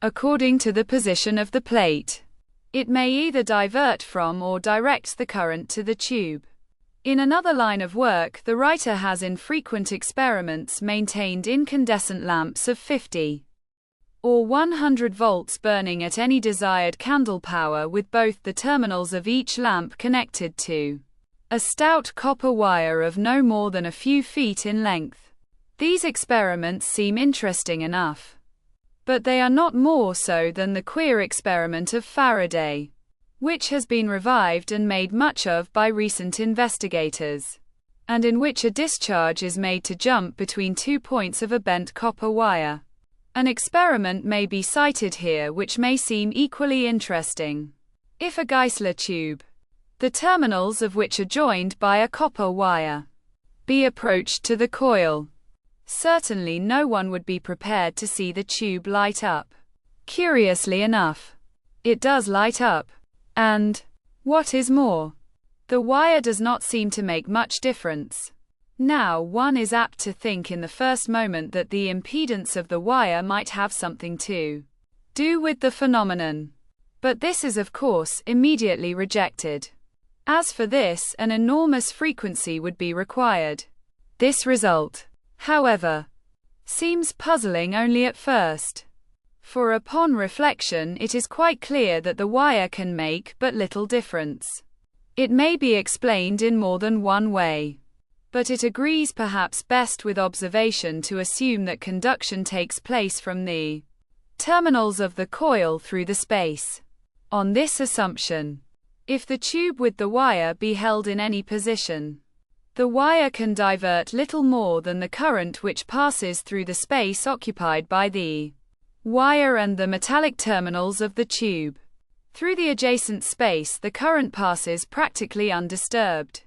according to the position of the plate. It may either divert from or direct the current to the tube. In another line of work, the writer has in frequent experiments maintained incandescent lamps of 50 or 100 volts burning at any desired candle power with both the terminals of each lamp connected to a stout copper wire of no more than a few feet in length. These experiments seem interesting enough, but they are not more so than the queer experiment of Faraday, which has been revived and made much of by recent investigators, and in which a discharge is made to jump between 2 points of a bent copper wire. An experiment may be cited here which may seem equally interesting. If a Geissler tube, the terminals of which are joined by a copper wire, be approached to the coil, certainly no one would be prepared to see the tube light up. Curiously enough, it does light up, and, what is more, the wire does not seem to make much difference. Now, one is apt to think in the first moment that the impedance of the wire might have something to do with the phenomenon. But this is of course immediately rejected. As for this, an enormous frequency would be required. This result, however, seems puzzling only at first. For upon reflection it is quite clear that the wire can make but little difference. It may be explained in more than one way, but it agrees perhaps best with observation to assume that conduction takes place from the terminals of the coil through the space. On this assumption, if the tube with the wire be held in any position, the wire can divert little more than the current which passes through the space occupied by the wire and the metallic terminals of the tube. Through the adjacent space the current passes practically undisturbed.